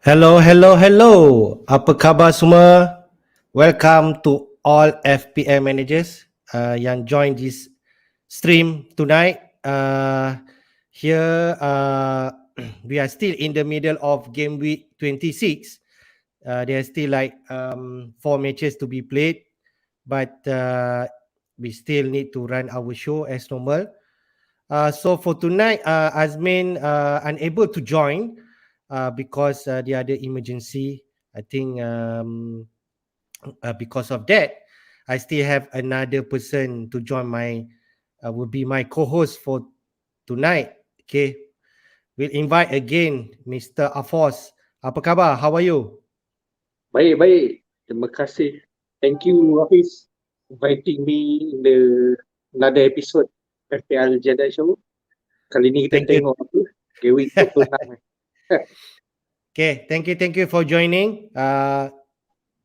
Hello, hello, hello. Apa khabar semua? Welcome to all FPL managers yang join this stream tonight. Here, we are still in the middle of game week 26. There are still like 4 matches to be played, but we still need to run our show as normal. So for tonight, Azmin unable to join because dia ada emergency. I think because of that, I still have another person to join will be my co-host for tonight. Okay, we'll invite again Mr. Afos. Apa khabar? How are you? Baik. Terima kasih. Thank you, Hafiz, inviting me in the another episode FPL Jedi Show. Kali ni kita Thank you. tengok apa? Gameweek 26. Okay, thank you for joining.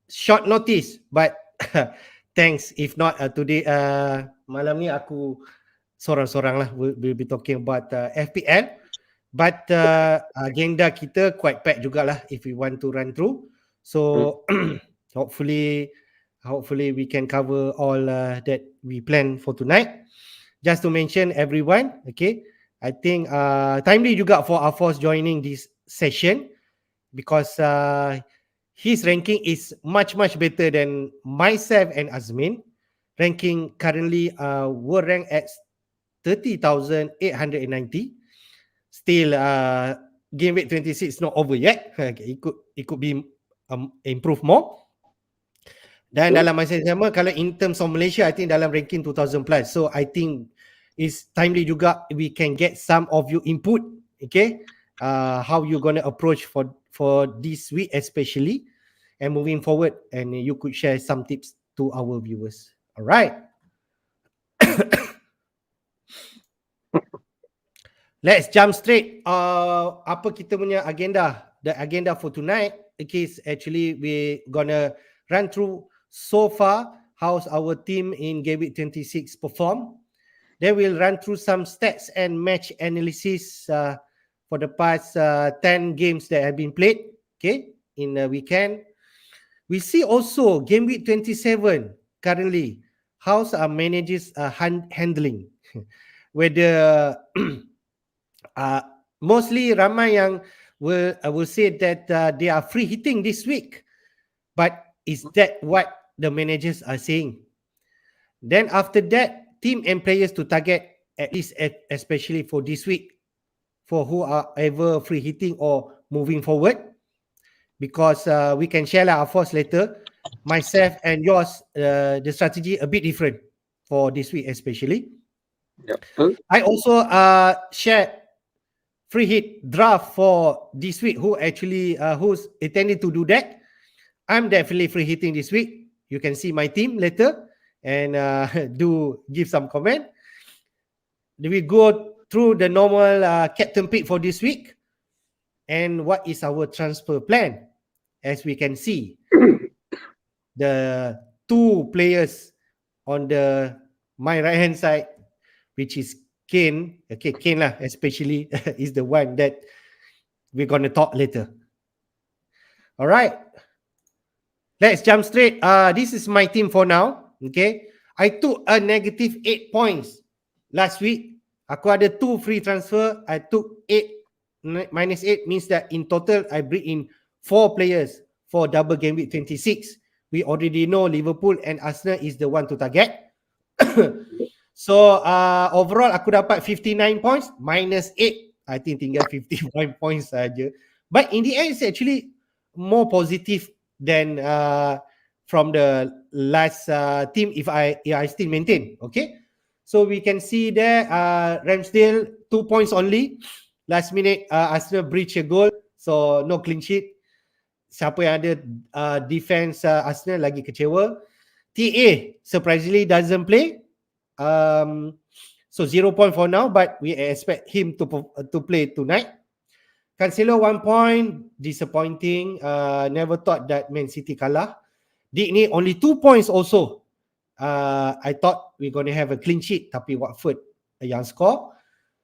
Short notice, but thanks. If not today, malam ni aku sorang-sorang lah. We'll be talking about FPL. But agenda kita quite packed jugalah if we want to run through. So hopefully we can cover all that we plan for tonight. Just to mention everyone, okay, I think timely juga for Afos joining this session because his ranking is much better than myself and Azmin. Ranking currently we're ranked at 30,890. Still game week 26 not over yet. It could be improve more. Dan dalam masa yang sama, kalau in terms of Malaysia, I think dalam ranking 2000 plus. So I think it's timely juga we can get some of your input, okay? How you gonna approach for this week especially, and moving forward, and you could share some tips to our viewers. All right. Let's jump straight. Apa kita punya agenda? The agenda for tonight, okay, is actually we gonna run through so far how's our team in Game Week 26 perform. Then we'll run through some stats and match analysis for the past 10 games that have been played, okay, in the weekend. We see also Game Week 27 currently, how's our managers handling. Whether mostly ramai yang will say that they are free hitting this week, but is that what the managers are saying? Then after that, team and players to target, at least especially for this week, for who are ever free hitting or moving forward, because we can share our force later. Myself and yours, the strategy a bit different for this week especially. Yep. I also shared free hit draft for this week. Who's intending to do that? I'm definitely free hitting this week. You can see my team later and do give some comment. Do we go through the normal captain pick for this week? And what is our transfer plan? As we can see, the two players on my right hand side, which is Kane. Okay, Kane lah, especially is the one that we're gonna talk later. All right, let's jump straight. This is my team for now. Okay, I took a negative 8 points last week. Aku ada 2 free transfer. I took 8 minus 8 means that in total I bring in 4 players for double game week 26. We already know Liverpool and Arsenal is the one to target. So overall aku dapat 59 points minus 8. I think tinggal 51 points saja. But in the end it's actually more positive than from the last team if I still maintain. Okay, so we can see there Ramsdale 2 points only. Last minute Arsenal breach a goal, so no clean sheet. Siapa yang ada defense Arsenal lagi kecewa. TA surprisingly doesn't play. So 0 point for now, but we expect him to play tonight. Cancelo 1 point, disappointing. Never thought that Man City kalah. Digne only 2 points also. I thought we're going to have a clean sheet, tapi Watford yang score.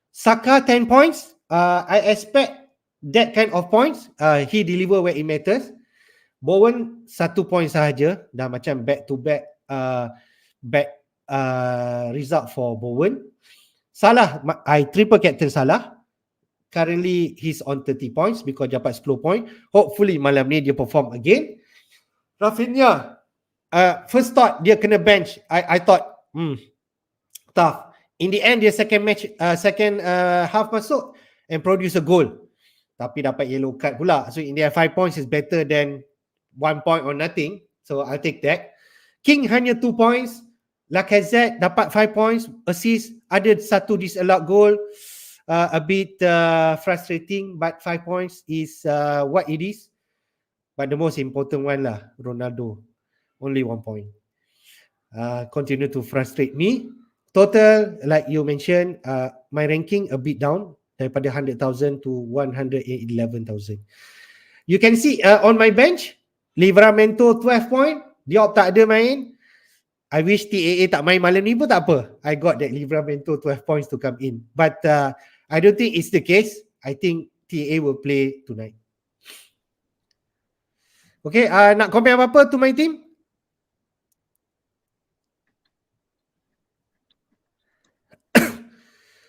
Saka 10 points. I expect that kind of points, he deliver where it matters. Bowen 1 point sahaja, dah macam back to back result for Bowen. Salah, I triple captain Salah. Currently he's on 30 points because dapat 10 point. Hopefully malam ni dia perform again. Rafinha, first thought dia kena bench. I thought tough. In the end dia second half masuk and produce a goal. Tapi dapat yellow card pula. So in the end 5 points is better than 1 point or nothing. So I'll take that. King hanya 2 points. Lacazette dapat 5 points. Assist. Ada satu disallowed goal. A bit frustrating. But 5 points is what it is. But the most important one lah, Ronaldo. Only 1 point. Continue to frustrate me. Total, like you mentioned, my ranking a bit down. Daripada 100,000 to 111,000. You can see on my bench, Livramento 12 point. Diop tak ada main. I wish TAA tak main malam ni pun tak apa. I got that Livramento 12 points to come in. But I don't think it's the case. I think TAA will play tonight. Okay, nak compare apa-apa to my team?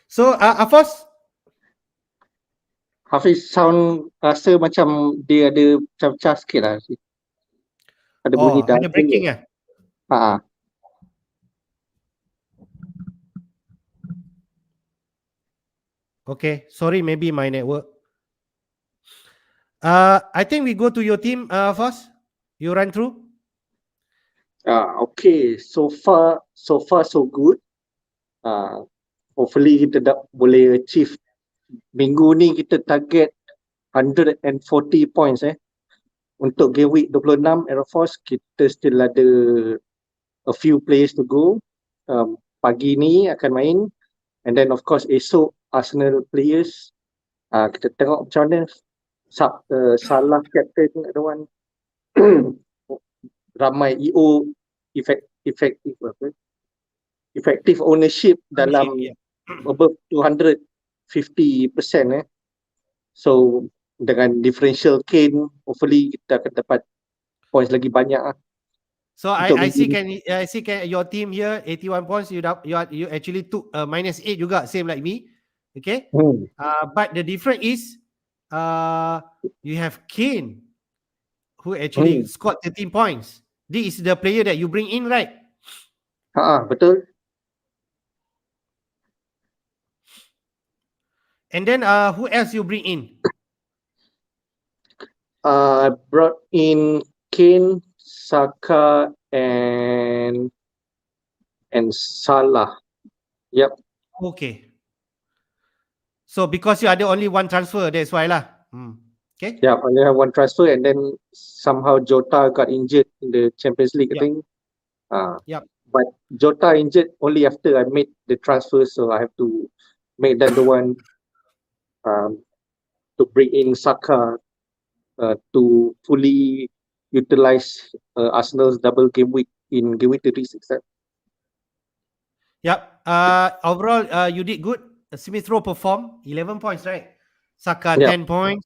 So, Afos? Hafiz sound rasa macam dia ada pecah-pecah sikit lah. Ada bunyi ada breaking lah. Okay, sorry, maybe my network. I think we go to your team, Afos. You run through. Okay, so far so good. Hopefully kita boleh achieve. Minggu ni kita target 140 points Untuk Gameweek 26 Air Force kita still ada a few players to go. Pagi ni akan main, and then of course esok Arsenal players. Kita tengok macam mana. Salah captain ada one. Ramai EO effective ownership dalam above 250%. So dengan differential Kane, hopefully kita akan dapat points lagi banyak. So I see your team here 81 points. You actually took -8 juga, same like me. Okay. But the difference is you have Kane who actually scored 13 points. This is the player that you bring in, right? Betul. And then who else you bring in? I brought in Kane, Saka, and Salah. Yep. Okay. So because you ada only one transfer, that's why lah. Okay. Yeah, only have one transfer, and then somehow Jota got injured in the Champions League, I think. Yep. But Jota injured only after I made the transfer, so I have to make that the one to bring in Saka to fully utilize Arsenal's double game week in game week 36. Yep. Overall, you did good. Smith Rowe performed 11 points, right? Saka 10 points.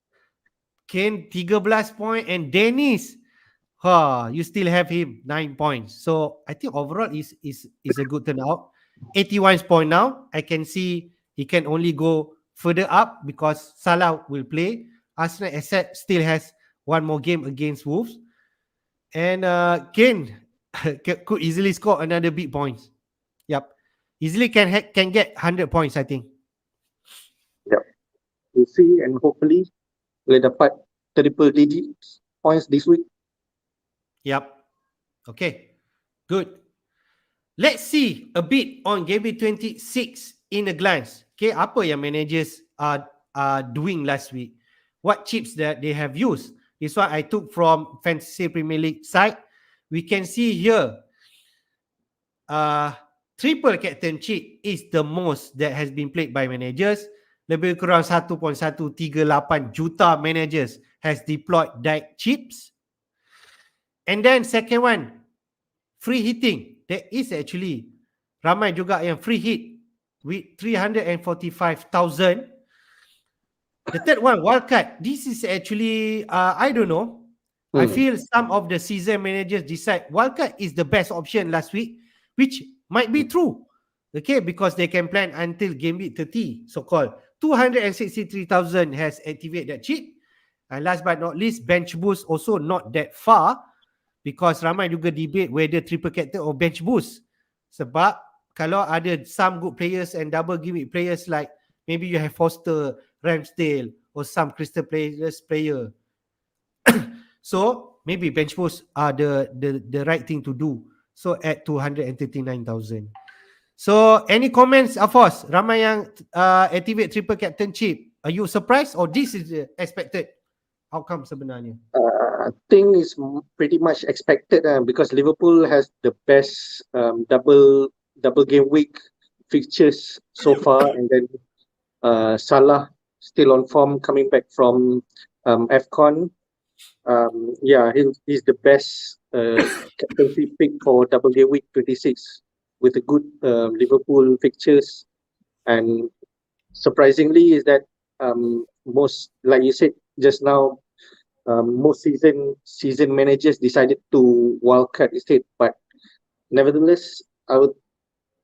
Kane 13 points, and Dennis, you still have him 9 points. So I think overall is a good turnout. 81 points now. I can see he can only go further up because Salah will play. Arsenal asset still has one more game against Wolves, and Kane could easily score another big points. Yep, easily can get 100 points, I think. Yep, we'll see, and hopefully boleh dapat triple digit points this week. Yep. Okay, good. Let's see a bit on Gameweek 26 in a glance. Okay, apa yang managers are doing last week? What chips that they have used? This one I took from Fantasy Premier League site. We can see here, triple captain chip is the most that has been played by managers. Lebih kurang 1.138 juta managers has deployed that chips. And then second one, free hitting. There is actually ramai juga yang free hit with 345,000. The third one, wildcard. This is actually, I don't know. I feel some of the season managers decide wildcard is the best option last week, which might be true. Okay, because they can plan until game week 30, so-called. 263,000 has activated that cheat. And last but not least, bench boost also not that far because ramai juga debate whether triple captain or bench boost. Sebab kalau ada some good players and double gimmick players like maybe you have Foster, Ramsdale or some Crystal Palace player. So maybe bench boost are the right thing to do. So at 239,000. So any comments, Afos? Ramai yang activate triple captain chip. Are you surprised or this is the expected outcome sebenarnya? I think it's pretty much expected because Liverpool has the best double game week fixtures so far, and then Salah still on form coming back from AFCON. Yeah, he's the best captaincy pick for double game week 26 with a good Liverpool fixtures. And surprisingly is that most, like you said just now, most season managers decided to wildcard instead. But nevertheless, I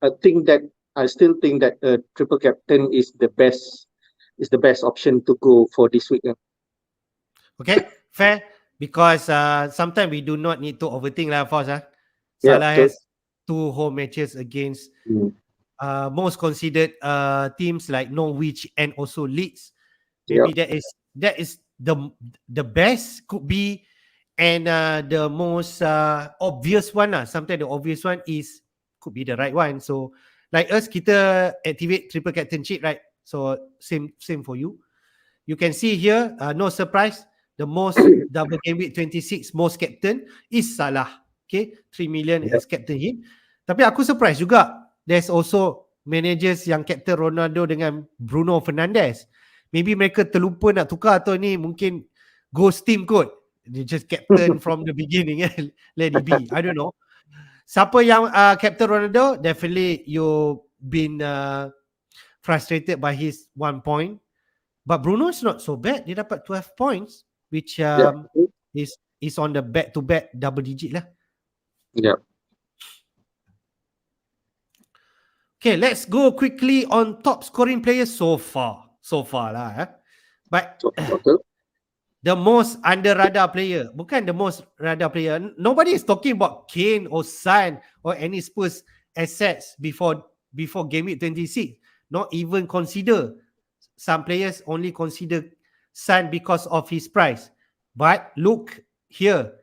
still think that triple captain is the best option to go for this week. Okay, fair. Because sometimes we do not need to overthink lah, Fos. Salah has 2 home matches against most considered teams like Norwich and also Leeds. Maybe that is the best could be, and the most obvious one lah. Sometimes the obvious one could be the right one. So like us, kita activate triple captain cheat, right? So same for you. You can see here, no surprise, the most double game week 26 most captain is Salah. Okay, 3 million as captain him. Tapi aku surprise juga. There's also managers yang captain Ronaldo dengan Bruno Fernandes. Maybe mereka terlupa nak tukar atau ni mungkin ghost team kot. They just captain from the beginning. Let it be. I don't know. Siapa yang captain Ronaldo, definitely you've been frustrated by his 1 point. But Bruno is not so bad. Dia dapat 12 points, which is on the back-to-back double digit lah. Yeah. Okay, let's go quickly on top scoring players so far. So far lah. But the most under radar player, bukan the most radar player. Nobody is talking about Kane or Son or any Spurs assets before game week 26. Not even consider. Some players only consider Son because of his price. But look here,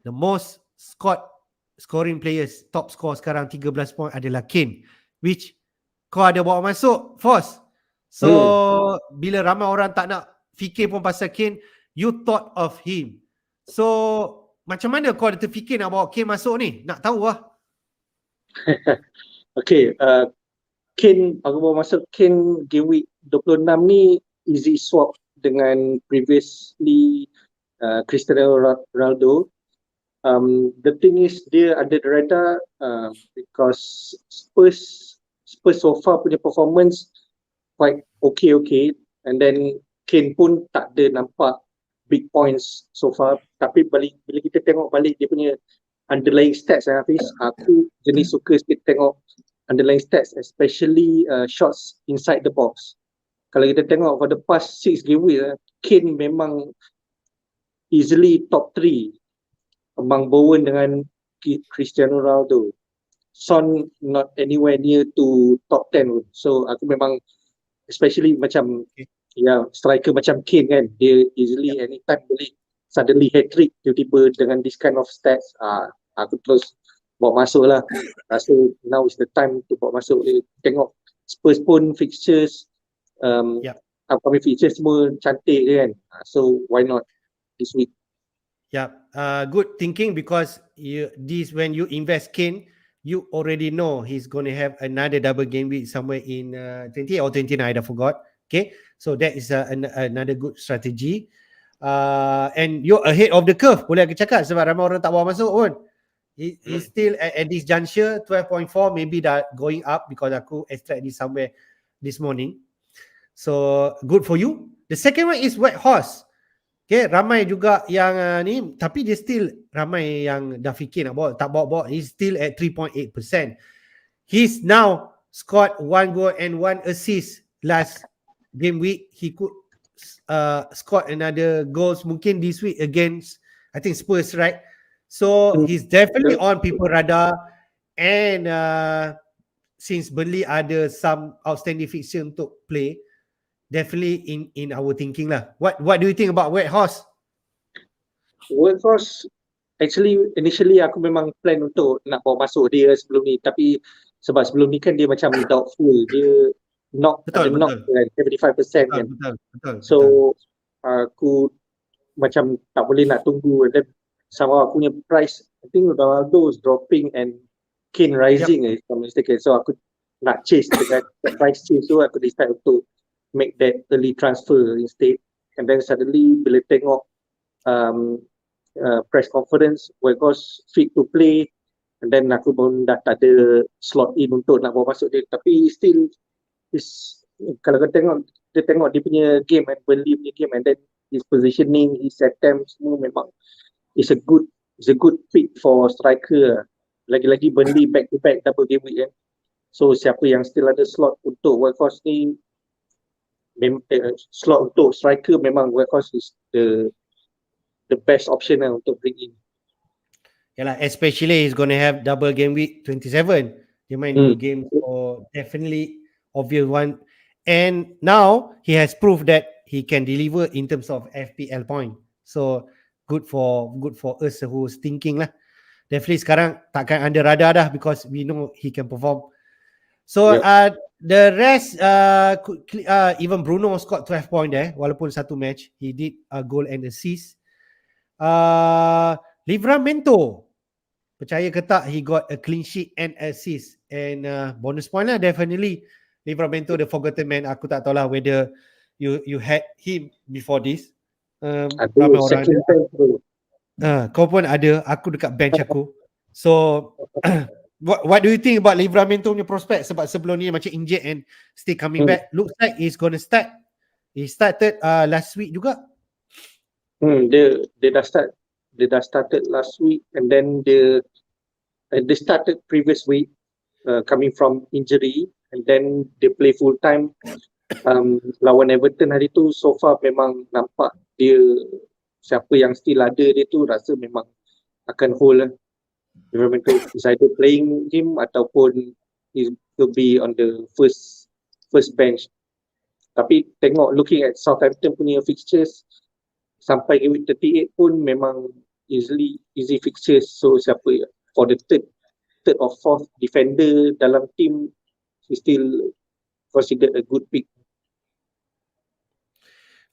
the most scoring players, top score sekarang 13 poin adalah Kane, which kau ada bawa masuk, Fos. So bila ramai orang tak nak fikir pun pasal Kane, you thought of him. So macam mana kau ada terfikir nak bawa Kane masuk ni? Nak tahu lah. Okay, Kane, aku bawa masuk Kane game week 26 ni easy swap dengan previously Cristiano Ronaldo. The thing is dia ada the radar because Spurs so far punya performance quite okay, and then Kane pun tak ada nampak big points so far. Tapi bila kita tengok balik dia punya underlying stats, Hafiz, aku jenis suka sikit tengok underlying stats, especially shots inside the box. Kalau kita tengok for the past 6 game week, Kane memang easily top 3 among Bowen dengan Cristiano Ronaldo. Son not anywhere near to top 10. So aku memang, especially macam striker macam Kane kan, dia easily anytime boleh suddenly hat-trick tiba-tiba dengan this kind of stats. Aku terus bawa masuk lah. So now is the time to bawa masuk. Tengok Spurs pun fixtures, upcoming fixtures semua cantik je kan. So why not this week? Good thinking, because when you invest Kane, you already know he's going to have another double game week somewhere in 28 or 29, I forgot. Okay, so that is another good strategy. And you're ahead of the curve, boleh aku cakap, sebab ramai orang tak bawa masuk pun. He's still at this juncture 12.4, maybe dah going up because aku extract this somewhere this morning. So good for you. The second one is White Horse. Okay, ramai juga yang ni, tapi dia still ramai yang dah fikir nak bawa, tak bawa. He's still at 3.8%. He's now scored 1 goal and 1 assist last game week. He could score another goals mungkin this week against, I think, Spurs, right? So he's definitely on people radar. And since Burnley ada some outstanding fixture untuk play, definitely in our thinking lah. What do you think about White Horse? White Horse, actually initially aku memang plan untuk nak bawa masuk dia sebelum ni, tapi sebab sebelum ni kan dia macam doubtful, dia knock, ada knock kan 75% kan. Betul. So aku macam tak boleh nak tunggu, and then sama aku punya price, I think Ronaldo is dropping and Kane rising, if I'm mistaken. So aku nak chase dengan price chase tu, aku decide untuk make that early transfer instead. And then suddenly bila tengok press conference, White Horse fit to play, and then aku pun dah tak ada slot in untuk nak bawa masuk dia, tapi still is, kalau kau tengok dia punya game and Burnley punya game, and then his positioning, his attempt semua memang is a good pick for striker. Lagi-lagi Burnley back to back double game week kan. So siapa yang still ada slot untuk White Horse ni, slot untuk striker, memang White Horse is the best option lah untuk bring in. Yalah, especially he's gonna have double game week 27. Dia main 2 game, so definitely obvious one. And now he has proved that he can deliver in terms of FPL point. So good for us who's thinking lah. Definitely sekarang takkan under radar dah, because we know he can perform. So the rest, even Bruno scored 12 point there, walaupun satu match. He did a goal and assist. Livramento, percaya ke tak, he got a clean sheet and assist, and bonus point lah definitely. Livramento, the forgotten man. Aku tak tahu lah whether you had him before this. Ramai orang ada. Kau pun ada, aku dekat bench aku. So what do you think about Livramento punya prospect? Sebab sebelum ni macam injured and still coming back. Looks like he's gonna start. He started last week juga. Dia dah started last week, and then they started previous week coming from injury, and then they play full time lawan Everton hari tu. So far memang nampak dia, siapa yang still ada dia tu rasa memang akan hold lah. Livramento is either playing him ataupun he will be on the first bench. Tapi tengok, looking at Southampton punya fixtures sampai ke week 38 pun memang easy fixtures. So siapa for the third or fourth defender dalam team, he still considered a good pick.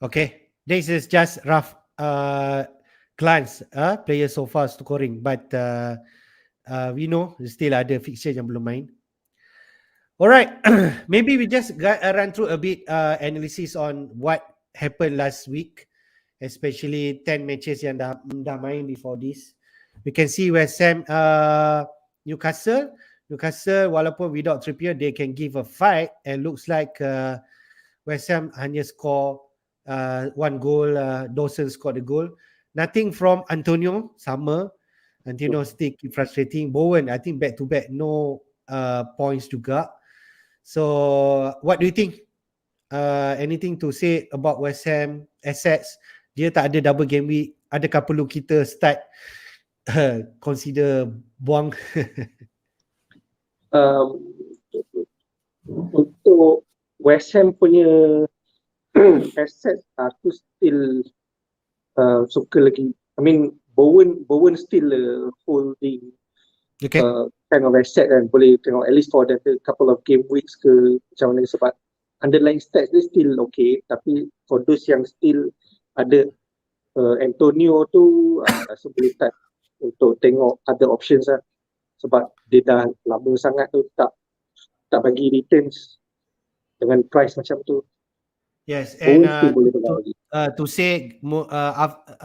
Okay, this is just rough glance players so far scoring, but we know still ada fixture yang belum main. Alright, maybe we just run through a bit analysis on what happened last week, especially 10 matches yang dah main before this. We can see West Ham, Newcastle, walaupun without Trippier, they can give a fight, and looks like West Ham hanya score 1 goal. Dawson scored a goal. Nothing from Antonio, sama. Antonio still frustrating. Bowen, I think back to back, no points juga. So what do you think? Anything to say about West Ham assets? Dia tak ada double game week. Adakah perlu kita start consider buang? Untuk West Ham punya assets, aku still suka lagi. I mean, Bowen still holding kind of asset kan. Boleh tengok at least for the couple of game weeks ke macam mana, sebab underlying stats dia still okay. Tapi for those yang still ada Antonio tu, rasa boleh start untuk tengok other options lah, sebab dia dah lama sangat tu tak bagi returns dengan price macam tu. Yes, and to say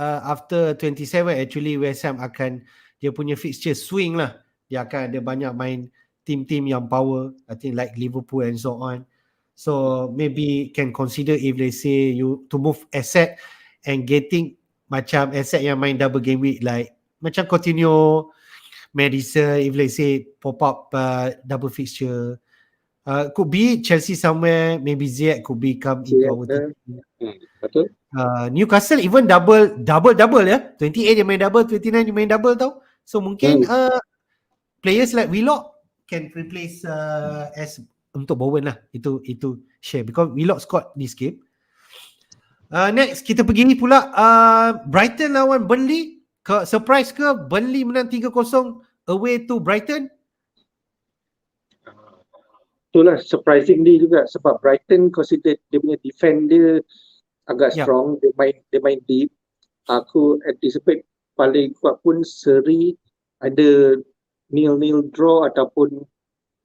after 27 actually West Ham akan, dia punya fixture swing lah. Dia akan ada banyak main team yang power, I think like Liverpool and so on. So maybe can consider if they say you to move asset and getting macam asset yang main double game week like macam Coutinho, Madison, if let's say pop up double fixture. Could be Chelsea somewhere, maybe Ziyech could be come into our team. Betul. Newcastle even double ya. 28 dia main double, 29 dia main double tau. So mungkin players like Willock can replace as untuk Bowen lah. Itu share because Willock scored this game. Next kita pergi ni pula Brighton lawan Burnley. Surprise ke Burnley menang 3-0 away to Brighton? Itulah surprisingly juga sebab Brighton consider dia punya defend dia agak strong, dia main deep. Aku anticipate paling kuat pun seri ada nil draw ataupun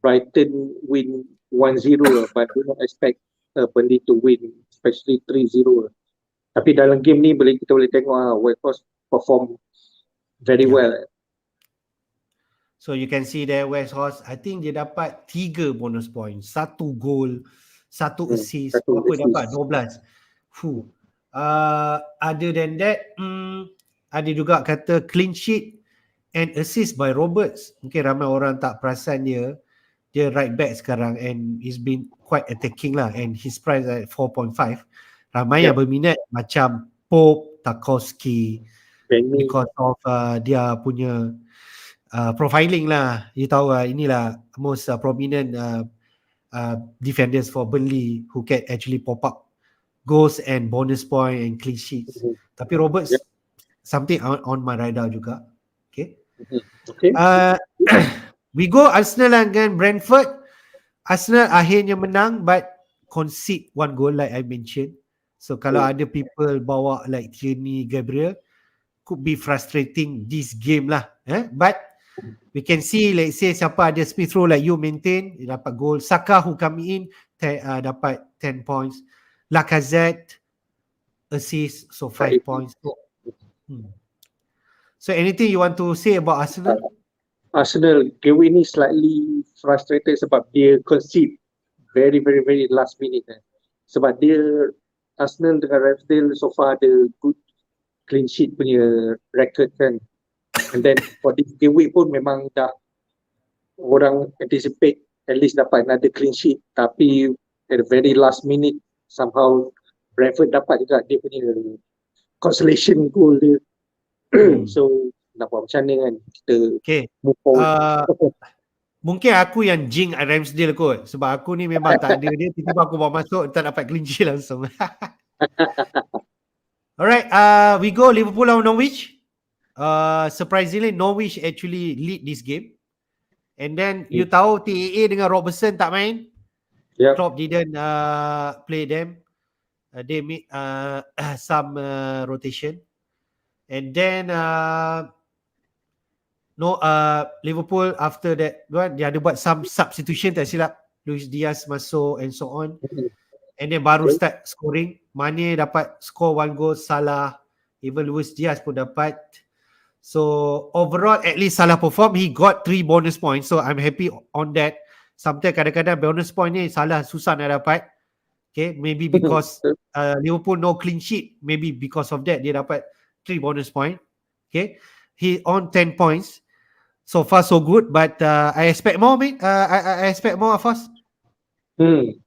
Brighton win 1-0 but do not expect Burnley to win especially 3-0. Tapi dalam game ni kita boleh tengok West perform very well. So you can see there West Horse, I think dia dapat 3 bonus point, 1 gol, 1 assist, apa dapat 12. Other than that, ada juga kata clean sheet and assist by Roberts. Mungkin ramai orang tak perasan dia right back sekarang and he's been quite attacking lah and his price at 4.5. Ramai yang berminat macam Pope, Tarkowski because of dia punya profiling lah. You tahu inilah most prominent defenders for Burnley who can actually pop up goals and bonus point and clean sheets. Tapi Roberts something on my radar juga. Okay. We go Arsenal dengan Brentford. Arsenal akhirnya menang but concede 1 goal like I mentioned. So kalau ada people bawa like Tierney, Gabriel, could be frustrating this game lah. But we can see, let's say siapa ada Smith Rowe like you maintain, dia dapat goal. Saka who come in dapat 10 points. Lacazette assist, so 5 points. So anything you want to say about Arsenal? Arsenal game ni slightly frustrated sebab dia concede very last minute. Sebab dia Arsenal dengan Ramsdale so far ada good clean sheet punya record kan. And then for this game week pun memang dah orang anticipate at least dapat another clean sheet, tapi at the very last minute somehow Brentford dapat juga dia punya consolation goal dia. So nak buat macam mana kan kita move forward. Mungkin aku yang jinx Ramsdale kot sebab aku ni memang tak ada dia, tiba-tiba aku bawa masuk tak dapat clean sheet langsung. Alright, we go Liverpool lawan Norwich. Surprisingly Norwich actually lead this game. And then you tahu TAA dengan Robertson tak main. Klopp didn't play them. They made some rotation. And then Liverpool after that dia ada buat some substitution tak silap. Luis Diaz masuk and so on. And then baru start scoring. Mane dapat score 1 goal, Salah, even Luis Diaz pun dapat. So overall at least Salah perform, he got 3 bonus points. So I'm happy on that. Sometimes kadang-kadang bonus point ni Salah susah nak dapat. Okay, maybe because Liverpool no clean sheet, maybe because of that dia dapat 3 bonus point. Okay, he on 10 points. So far so good, but I expect more, mate. I expect more of us.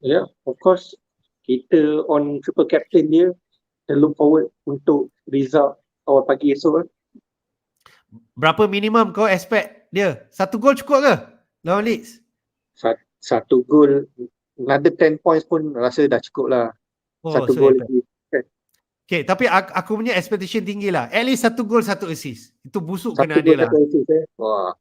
Yeah, of course. Kita on triple captain dia, kita look forward untuk result awal pagi esok. Berapa minimum kau expect dia? 1 gol cukup ke lawan Leeds? 1 gol, another 10 points pun rasa dah cukup lah. 1 gol lagi. Okay, tapi aku punya expectation tinggi lah. At least 1 gol 1 assist. Itu busuk kena ada lah. Wah,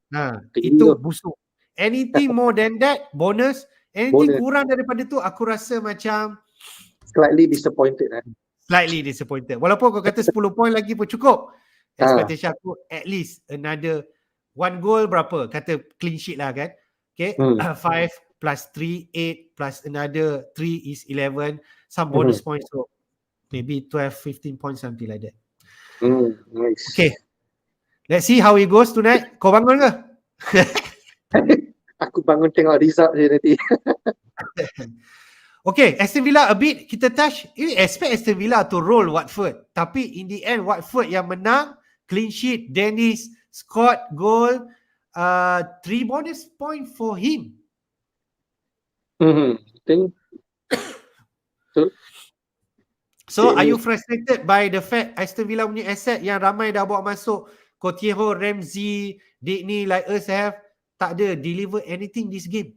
itu busuk. Anything more than that, bonus. Anything kurang daripada tu, aku rasa macam slightly disappointed. Slightly disappointed. Walaupun kau kata 10 point lagi pun cukup. Expectation aku at least another 1 goal berapa? Kata clean sheet lah kan. Okay, 5 plus 3, 8 plus another 3 is 11. Some bonus points. So maybe 12, 15 points, something like that. Nice. Okay. Let's see how it goes tonight. Kau bangun ke? Aku bangun tengok result je nanti. Okay, Aston Villa a bit kita touch. You expect Aston Villa to roll Watford. Tapi in the end Watford yang menang. Clean sheet. Dennis scored goal. 3 bonus point for him. I think betul. So are you Dennis. frustrated by the fact Aston Villa punya asset yang ramai dah bawa masuk? Coutinho, Ramsey, Digne like us have tak ada deliver anything this game.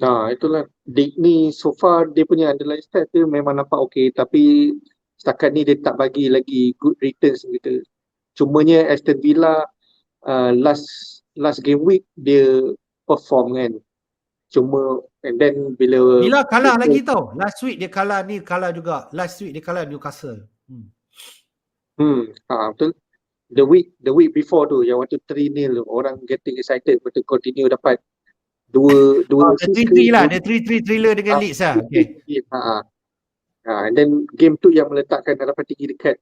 Itulah. Dick ni so far dia punya underlying stat dia memang nampak okey, tapi setakat ni dia tak bagi lagi good returns gitu. Cumanya Aston Villa last game week dia perform kan. Cuma and then bila Villa kalah lagi tau. Last week dia kalah ni, kalah juga. Last week dia kalah Newcastle. betul. The week before tu yang waktu 3-0 orang getting excited betul continue dapat dua The 3-3 lah. The 3-3 thriller dengan Leeds lah. Okay. And then game tu yang meletakkan harapan tinggi dekat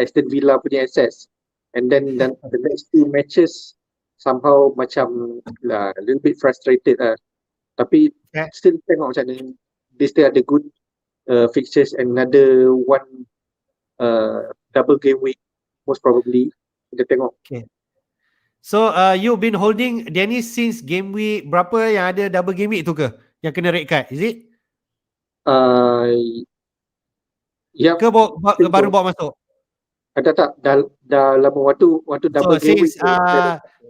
Aston Villa punya assets. And then the next two matches somehow macam a little bit frustrated lah. Tapi still tengok macam mana. They still ada good fixtures and another one double game week most probably. Kita tengok. Okay. So you've been holding Dennis since game week berapa yang ada double game week tu ke? Yang kena red card, is it? Yep. Ke baru bawa masuk? Tak. Dah lama waktu double game week.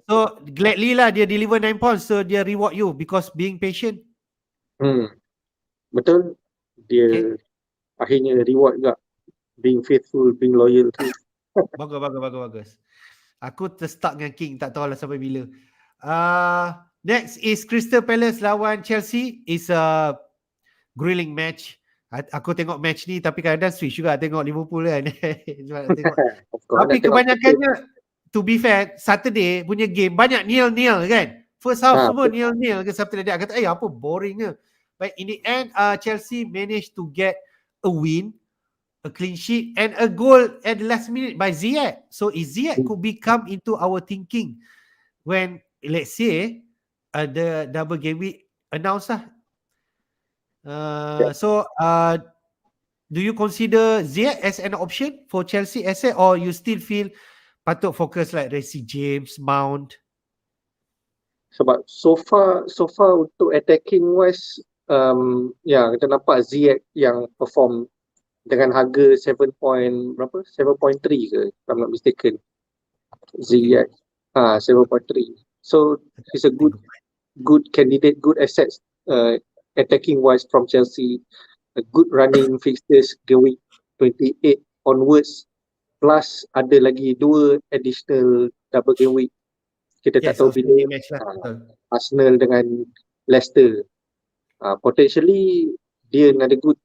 So gladly lah dia deliver 9 points, so dia reward you because being patient. Betul. Dia akhirnya reward juga. Being faithful, being loyal tu. Bagus. Aku terstuck dengan King, tak tahu lah sampai bila. Next is Crystal Palace lawan Chelsea. Is a grilling match. Aku tengok match ni tapi kadang-kadang switch juga tengok Liverpool kan. Tapi kebanyakannya, to be fair, Saturday punya game banyak nil-nil kan. First half semua nil-nil ke Saturday. Dia kata apa boringnya. But in the end Chelsea managed to get a win, a clean sheet and a goal at the last minute by Ziyech. So Ziyech could become into our thinking when let's say the double game week announced lah. So do you consider Ziyech as an option for Chelsea asset or you still feel patut fokus like Reece James, Mount? Sebab so far untuk attacking wise kita nampak Ziyech yang perform dengan harga 7.3 ke if I'm not mistaken. Ziyech 7.3. So he's a good candidate, good assets attacking wise from Chelsea. A good running fixtures game week 28 onwards, plus ada lagi 2 additional double game week. Kita tak tahu bila Arsenal dengan Leicester. Potentially dia ada good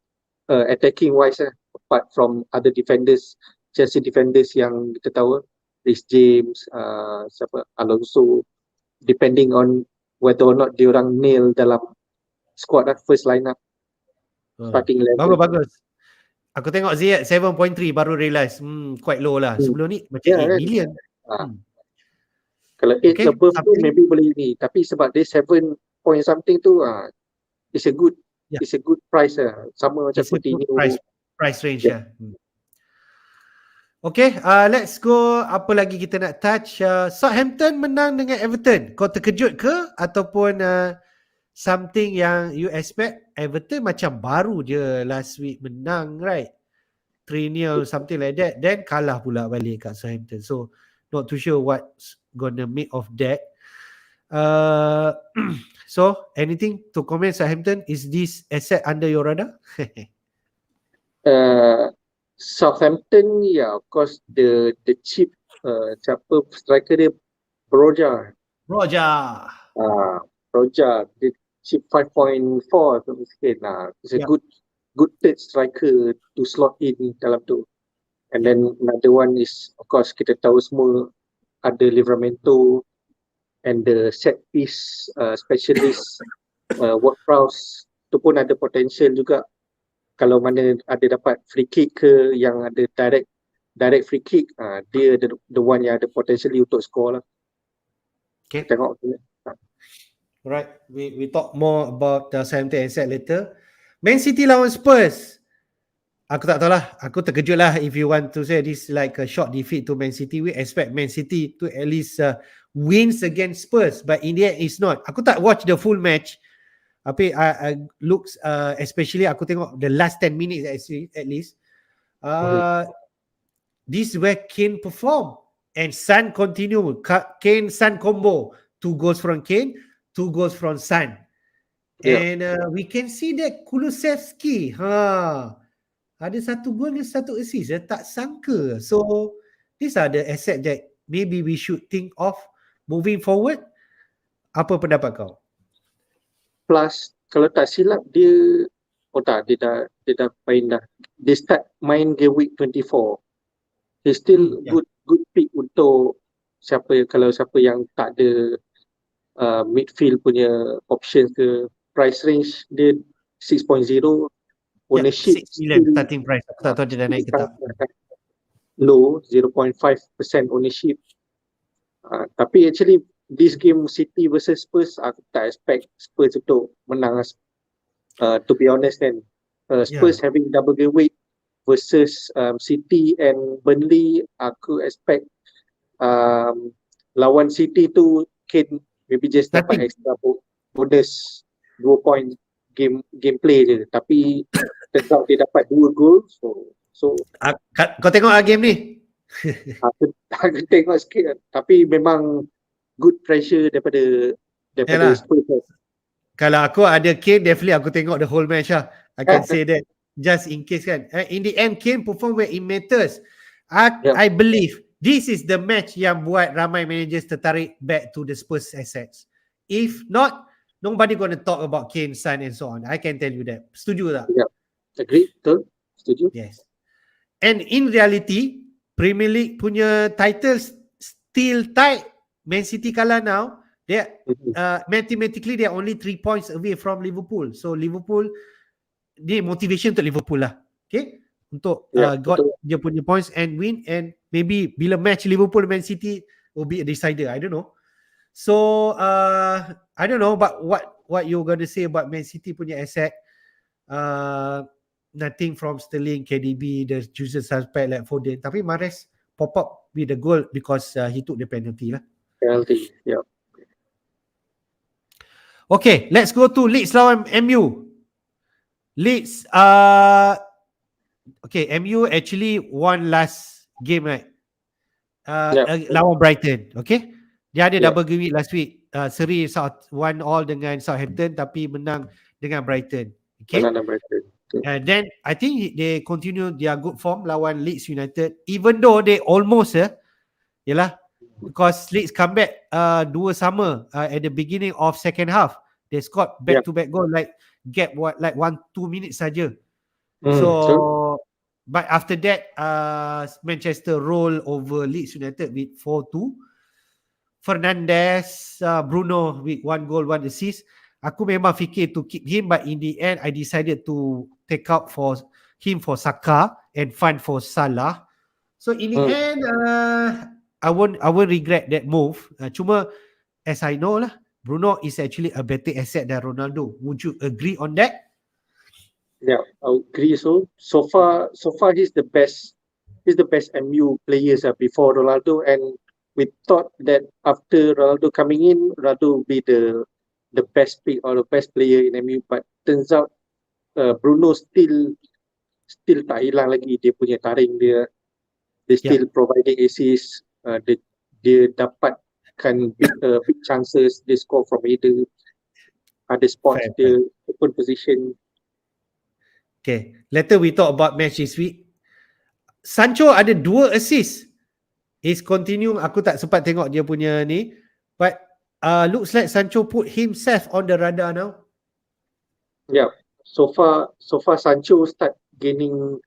attacking wise apart from other defenders, Chelsea defenders yang kita tahu, Reece James, Alonso, depending on whether or not dia orang nail dalam squad first lineup. Starting level. Bagus. Aku tengok Ziyech 7.3 baru realise quite low lah. Sebelum ni macam 8 million. Kalau 8 above tu maybe boleh ni, tapi sebab dia 7 point something tu it's a good price sama macam Coutinho. Price range Okay, let's go. Apa lagi kita nak touch? Southampton menang dengan Everton. Kau terkejut ke ataupun something yang you expect? Everton macam baru je last week menang, right? 3-0 something like that, then kalah pula balik kat Southampton. So not too sure what's gonna make of that. So anything to comment Southampton? Is this asset under your radar? Southampton, of course the cheap striker dia Broja, dia cheap 5.4 mungkin it's a good third striker to slot in dalam tu. And then another one is of course kita tahu semua ada Livramento and the set piece specialist Ward-Prowse tu pun ada potential juga. Kalau mana ada dapat free kick ke yang ada direct free kick, dia the one yang ada potentially untuk score lah. Okay. Tengok. Right. We talk more about Southampton asset later. Man City lawan Spurs. Aku tak tahu lah. Aku terkejut lah if you want to say this like a short defeat to Man City. We expect Man City to at least wins against Spurs. But in the end, it's not. Aku tak watch the full match. Tapi I looks especially aku tengok the last 10 minutes at least. This is where Kane perform. And Son continue. Kane-Son combo. 2 goals from Kane, 2 goals from Son. And we can see that Kulusevski. Ada 1 gol dan 1 assist. Tak sangka. So, these are the asset that maybe we should think of moving forward. Apa pendapat kau? Plus, kalau tak silap dia dia dah main dah. Dia start main Gameweek 24. He still good pick untuk kalau siapa yang tak ada midfield punya options ke. Price range dia 6.0. Ownership 6 million starting price. Aku tak tahu dia dah naik ke tak. Low, 0.5% ownership. Tapi actually this game City versus Spurs, aku tak expect Spurs untuk menang. To be honest kan, Spurs having double game week versus City and Burnley, aku expect lawan City tu Kane maybe just dapat extra bonus 2 point gameplay je, tapi tetap dia dapat 2 gol. So kau tengok game ni? aku tengok sikit, tapi memang good pressure daripada Spurs. Kalau aku ada Kane, definitely aku tengok the whole match lah. I can say that just in case kan. In the end, Kane perform where it matters. I believe this is the match yang buat ramai managers tertarik back to the Spurs assets. If not, nobody gonna talk about Kane, Son and so on. I can tell you that. Setuju tak? Yeah. Agree, betul. Setuju. Yes. And in reality, Premier League punya titles still tight. Man City kalah now. They mathematically they are only 3 points away from Liverpool. So Liverpool, dia motivation untuk Liverpool lah. Okay? Untuk got dia punya points and win, and maybe bila match Liverpool Man City will be a decider. I don't know. So I don't know, but what you gonna say about Man City punya asset? Nothing from Sterling, KDB, the usual suspect like Foden. Tapi Mahrez pop up with the goal because he took the penalty lah. Penalty, yeah. Okay, let's go to Leeds lawan MU. Leeds, okay, MU actually won last game, right? Lawan Brighton, okay? Dia ada double game week last week. Seri 1-1 dengan Southampton, tapi menang dengan Brighton. Okay? Menang dengan Brighton. And then I think they continue their good form lawan Leeds United, even though they almost because Leeds come back 2-2 at the beginning of second half. They scored back-to-back goal like gap 1-2 minutes saja. But after that Manchester roll over Leeds United with 4-2. Fernandes, Bruno with 1 goal, 1 assist. Aku memang fikir to keep him, but in the end I decided to take out for him for Saka and fund for Salah. So in the end I won't regret that move. Cuma as I know lah, Bruno is actually a better asset than Ronaldo. Would you agree on that? Yeah, I agree. So far he's the best MU players before Ronaldo, and we thought that after Ronaldo coming in, Ronaldo will be the best pick or the best player in MU, but turns out Bruno still tak hilang lagi dia punya taring dia. They still providing assist. Dia dapatkan big chances. They score from either other spots. Dia open position. Okay, later we talk about match this week. Sancho ada 2 assist. Is continue. Aku tak sempat tengok dia punya ni, but looks like Sancho put himself on the radar now. Yeah, so far Sancho start gaining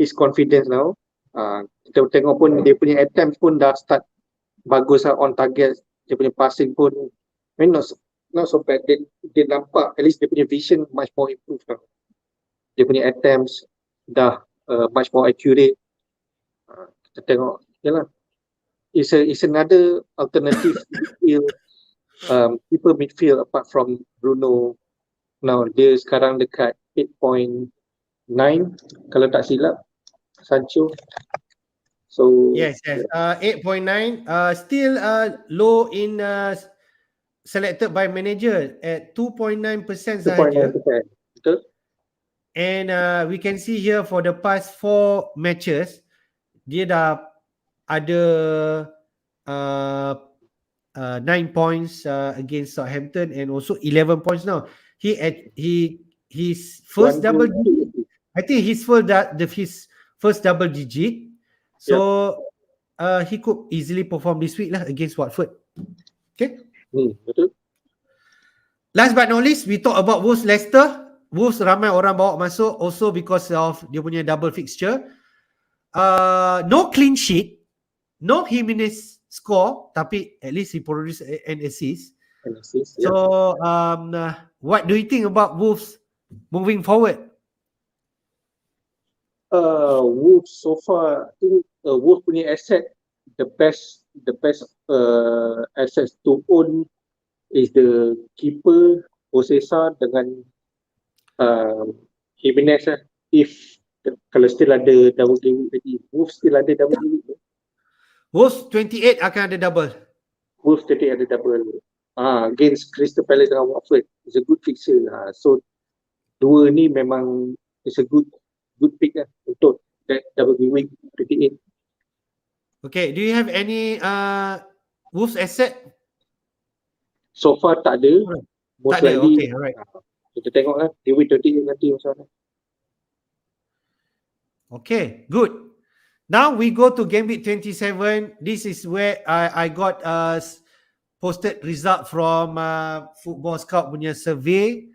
his confidence now. Kita tengok pun dia punya attempt pun dah start bagus on target. Dia punya passing pun not so bad. Dia nampak at least dia punya vision much more improved now. Dia punya attempts dah much more accurate. Kita tengok, yalah, it's another alternative People midfield apart from Bruno. Now dia sekarang dekat 8.9 kalau tak silap, Sancho. So Yes. 8.9. Still low in selected by manager at 2.9% sahaja. 2.9%. Betul? And we can see here for the past 4 matches, dia dah ada 9 points against Southampton and also 11 points now. His first double digit. I think his first double digit. So he could easily perform this week lah against Watford. Okay. Betul. Last but not least, we talk about Wolves Leicester. Wolves ramai orang bawa masuk also because of dia punya double fixture. No clean sheet, no Jimenez score, tapi at least he produced an assist. So what do you think about Wolves moving forward? Wolves so far, I think Wolves punya asset, the best assets to own is the keeper Osesa dengan Jimenez lah. If kalau still ada double game week lagi, Wolves still ada double game week. Wolves 28 akan ada double. Wolves 28 ada double. Against Crystal Palace dengan Watford, it's a good fixture. So dua ni memang it's a good pick lah untuk that double game week 28. Okay, do you have any Wolves asset? So far tak ada. Most Tak ada. likely, Okay, alright. kita tengok lah game week 28 nanti macam mana. Okay, good. Now we go to game week 27. This is where I got posted result from Football Scout punya survey.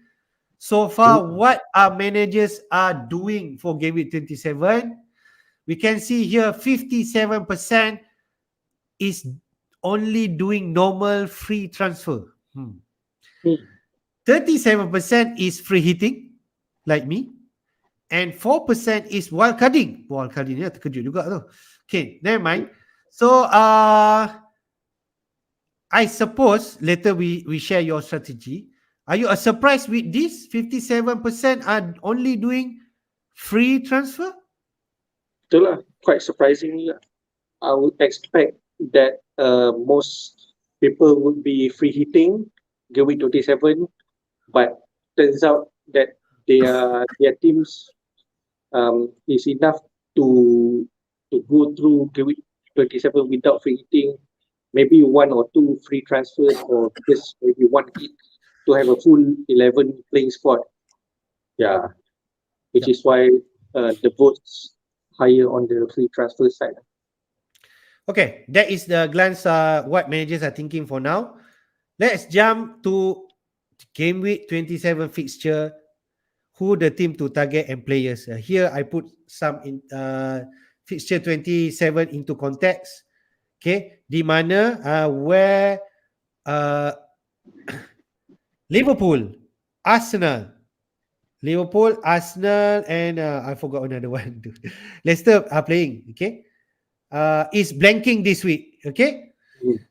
So far, what our managers are doing for game week 27? We can see here 57% is only doing normal free transfer. 37% is free hitting, like me. And 4% is wild carding. Wild carding ni terkejut juga tu. Okay, never mind. So, I suppose later we share your strategy. Are you surprised with this? 57% are only doing free transfer? Betul lah, quite surprising lah. I would expect that most people would be free hitting game week 27, but turns out that their teams is enough to go through game week 27 without free hitting. Maybe 1 or 2 free transfers or just maybe 1 hit to have a full 11 playing squad. Yeah, which is why the votes higher on the free transfer side. Okay, that is the glance what managers are thinking for now. Let's jump to game week 27 fixture. Who the team to target and players. Here I put some in fixture 27 into context. Okay, di mana where Liverpool, Arsenal, and I forgot another one. Leicester are playing. Okay, is blanking this week. Okay,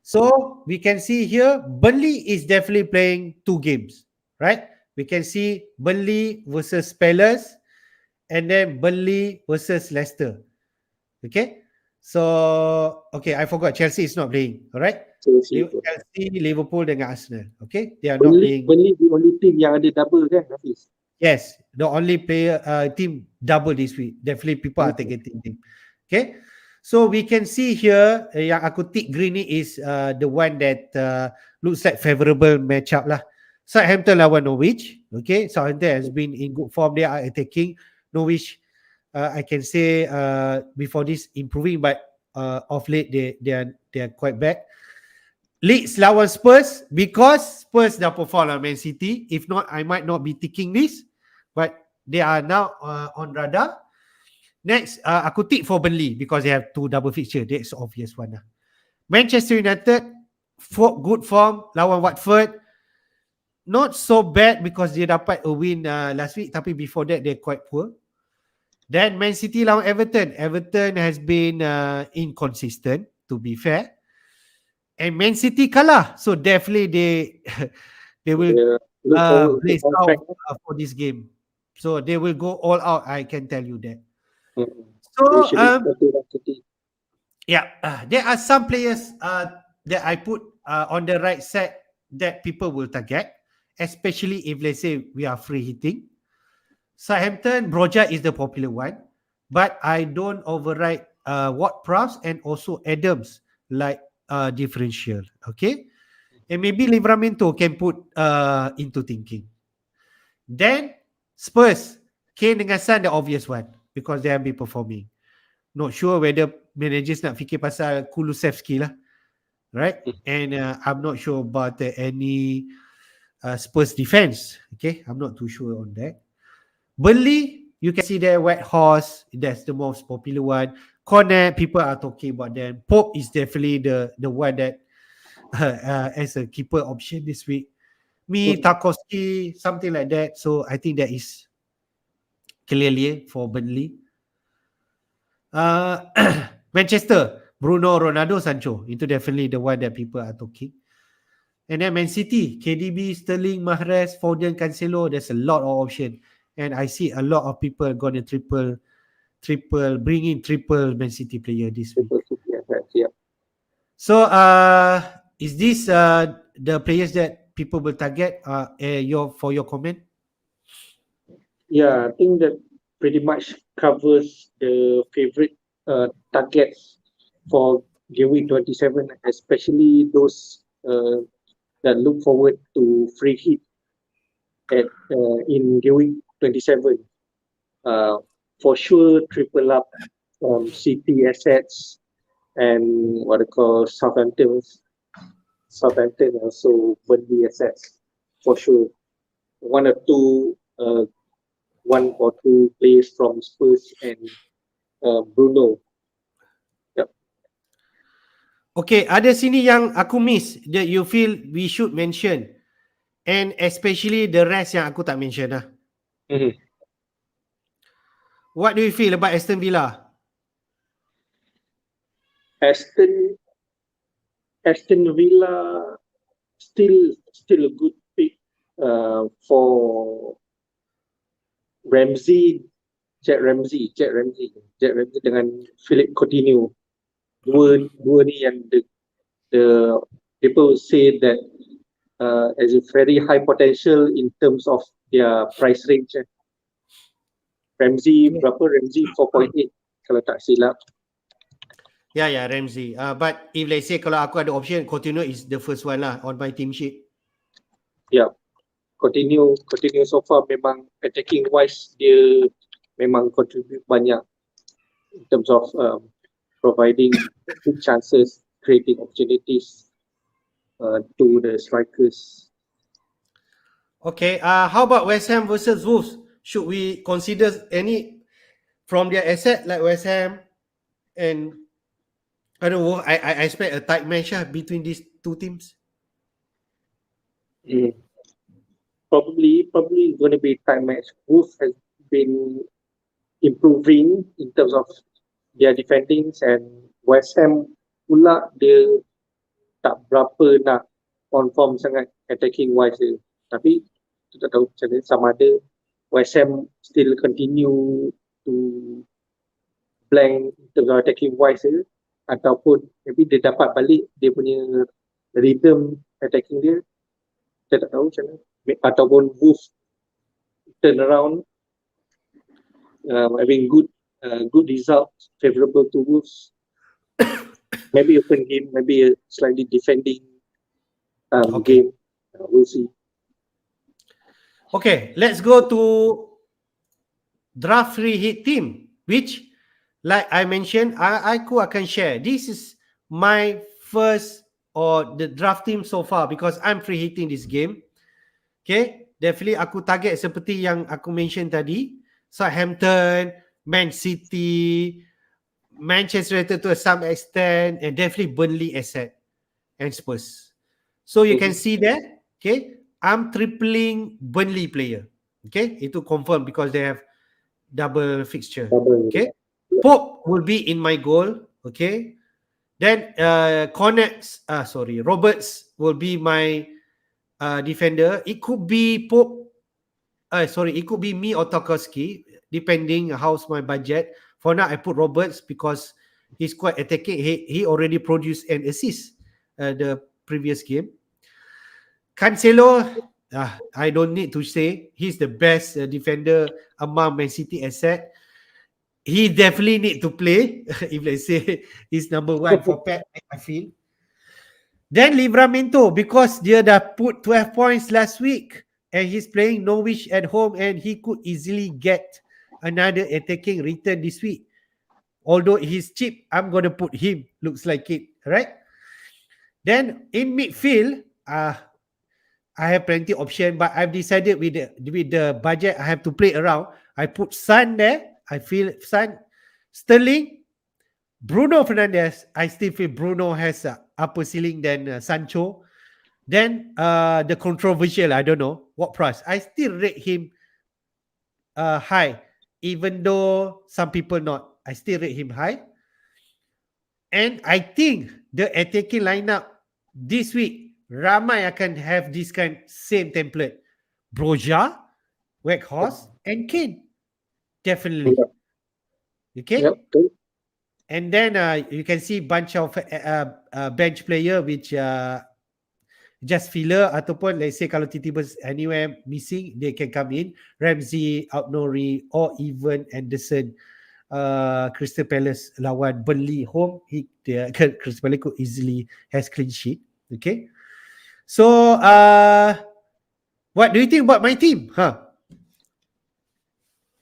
so we can see here Burnley is definitely playing 2 games, right? We can see Burnley versus Palace and then Burnley versus Leicester. Okay, so okay, I forgot Chelsea is not playing. All right, Chelsea, Liverpool dengan Arsenal. Okay, they are not playing. Burnley the only team yang ada double kan, Hafiz? Yes, the only player team double this week. Definitely people are targeting them. Okay, so we can see here yang aku tick green ni is the one that looks like favorable matchup lah. Southampton lawan Norwich. Okay, Southampton has been in good form. They are attacking. Norwich, I can say before this improving, but of late they are quite bad. Leeds lawan Spurs because Spurs dah perform lah Man City. If not, I might not be ticking this, but they are now on radar. Next, aku tick for Burnley because they have 2 double fixture. That's obvious one lah. Manchester United, good form lawan Watford. Not so bad because dia dapat a win last week, tapi before that they're quite poor. Then Man City lawan Everton. Everton has been inconsistent, to be fair. And Man City kalah. So definitely they will Look forward to blaze comeback. out for this game. So they will go all out. I can tell you that. We So should look forward to that City. yeah, there are some players that I put on the right side that people will target, especially if let's say we are free hitting. Southampton, Broja is the popular one, but I don't override Ward-Prowse and also Adams like differential. Okay, and maybe Livramento can put into thinking. Then Spurs, Kane dengan Son the obvious one because they have been performing. Not sure whether managers nak fikir pasal Kulusevski lah, right? And I'm not sure about any Spurs defense. Okay, I'm not too sure on that. Burnley, you can see there, White Horse, that's the most popular one. Cornet, people are talking about them. Pope is definitely the one that as a keeper option this week. Me, Tarkowski, something like that. So I think that is clearly for Burnley. Manchester, Bruno, Ronaldo, Sancho. Itu definitely the one that people are talking. And then Man City, KDB, Sterling, Mahrez, Foden, Cancelo. There's a lot of option. And I see a lot of people going to bring in triple Man City player this week. Yeah. So, is this the players that people will target? For your comment? Yeah, I think that pretty much covers the favorite targets for Gameweek 27, especially those that look forward to free hit in Gameweek 27. For sure, triple up City assets and what I call Southampton also Burnley assets for sure. One or two players from Spurs and Bruno. Yep. Okay, ada sini yang aku miss that you feel we should mention, and especially the rest yang aku tak mention lah. Mm-hmm. What do you feel about Aston Villa? Aston Villa still a good pick for Jack Ramsey dengan Philip Coutinho. Dua ni yang the people say that as a very high potential in terms of their price range. Ramsey berapa? Ramsey 4.8 kalau tak silap. Yeah, Ramsey. But if let's say kalau aku ada option, Coutinho is the first one lah on my team sheet. Yeah, Coutinho so far memang attacking wise dia memang contribute banyak in terms of providing good chances, creating opportunities to the strikers. Okay, how about West Ham versus Wolves? Should we consider any from their asset like West Ham and I don't know, I expect a tight match between these two teams? Probably going to be a tight match. Wolves has been improving in terms of their defending and West Ham pula dia tak berapa nak on form sangat attacking wise dia. Tapi kita tak tahu macam mana sama ada West Ham still continue to blank in terms of attacking wise dia ataupun maybe dia dapat balik dia punya rhythm attacking dia. Kita tak tahu macam mana. Ataupun Wolves turn around having good results favorable to Wolves. Maybe open game, maybe a slightly defending game. We'll see. Okay, let's go to draft free hit team, which, like I mentioned, aku akan share. This is my first or the draft team so far because I'm free hitting this game. Okay, definitely aku target seperti yang aku mention tadi, Southampton, Man City, Manchester United to some extent, and definitely Burnley asset and Spurs. So you can see there, okay, I'm tripling Burnley player. Okay, itu confirm because they have double fixture. Okay, Pope will be in my goal. Okay, Then Roberts will be my defender. It could be it could be me or Tarkowski, depending how's my budget. For now, I put Roberts because he's quite attacking. He already produced an assist the previous game. Cancelo, I don't need to say, he's the best defender among Man City asset. He definitely need to play if let's say he's number one for Pep, I feel. Then Livramento, because dia dah put 12 points last week and he's playing Norwich at home and he could easily get another attacking return this week. Although he's cheap, I'm going to put him. Looks like it, right? Then in midfield, I have plenty option, but I've decided with the budget I have to play around. I put Son there. I feel Son, Sterling, Bruno Fernandes. I still feel Bruno has a upper ceiling than Sancho. Then the controversial, I don't know what price. I still rate him high, even though some people not. I still rate him high. And I think the attacking lineup this week, ramai akan have this kind same template. Broja, Weghorst, and Kane. Definitely. Okay? Yep. And then you can see bunch of bench player which just filler ataupun let's say kalau tiba-tiba anywhere missing, they can come in. Ramsey, Outnori, or even Anderson. Crystal Palace lawan Burnley home, Crystal Palace could easily has clean sheet. Okay, so what do you think about my team?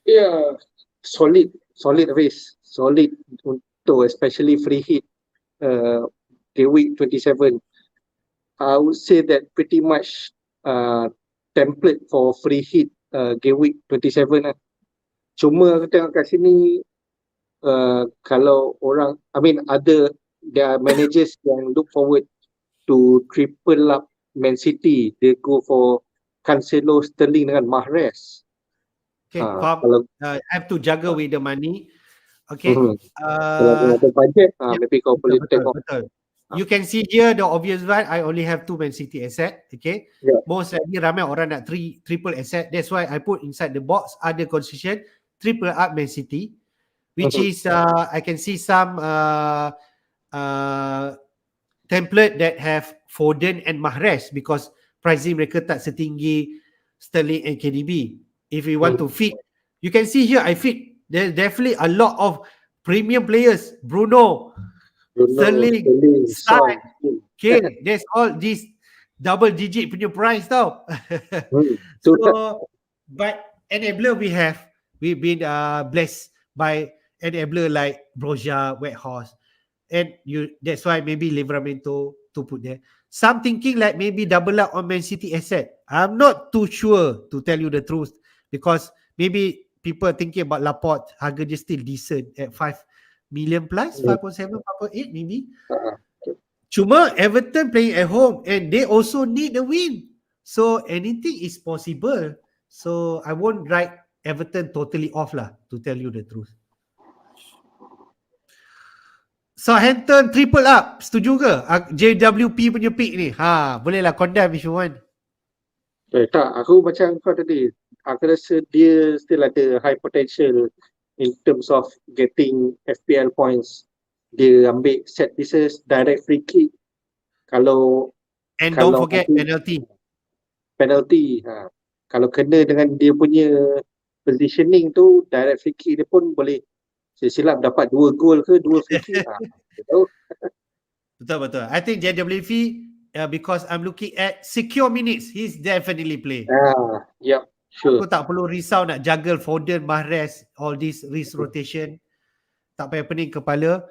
Yeah, solid race, solid untuk especially free hit Gameweek 27. I would say that pretty much template for free hit Gameweek 27 lah. Cuma aku tengok kat sini kalau orang, there are managers yang look forward to triple up Man City. They go for Cancelo, Sterling dengan Mahrez. Okay, I have to juggle with the money. Okay. Kalau ada budget, maybe kau boleh tengok. Betul. You can see here the obvious one. I only have 2 Man City asset. Okay. Yeah. Most likely ramai orang nak triple asset. That's why I put inside the box other concession triple up Man City, which is I can see some template that have Foden and Mahrez because pricing mereka tak setinggi Sterling and KDB. If we want to fit, you can see here I fit. There's definitely a lot of premium players. Bruno, Sterling, Son. Okay, there's all these double digit punya price tau. So, but enabler we've been blessed by enabler like Broja, Weghorst, and that's why maybe Livramento to put there. Some thinking like maybe double up on Man City asset. I'm not too sure to tell you the truth because maybe people thinking about Laporte, harga dia still decent at 5 million plus, 5.7, 5.8 maybe. Cuma Everton playing at home and they also need a win. So anything is possible. So I won't write Everton totally off lah, to tell you the truth. Southampton triple up. Setuju ke? JWP punya pick ni. Boleh lah condemn if you want. Tak, aku macam kau tadi. Aku rasa dia still ada high potential in terms of getting FPL points. Dia ambil set pieces, direct free kick. Don't forget penalty. Kalau kena dengan dia punya positioning tu, direct free kick dia pun boleh silap dapat 2 gol ke 2 free kick. Betul. I think JWP because I'm looking at secure minutes, he's definitely play. Yep, sure. Aku tak perlu risau nak juggle Foden, Mahrez, all this risk rotation. Tak payah pening kepala.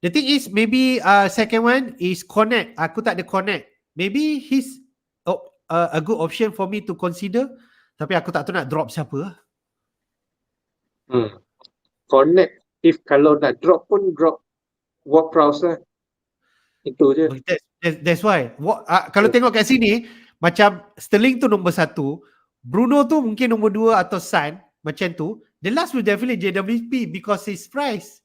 The thing is maybe second one is Connect. Aku tak ada Connect. Maybe he's a good option for me to consider. Tapi aku tak tahu nak drop siapa. Connect, if kalau nak drop pun drop Ward-Prowse lah. Itu je. That's why. Kalau tengok kat sini, macam Sterling tu nombor 1, Bruno tu mungkin nombor 2 atau Son, macam tu. The last will definitely JWP because his price.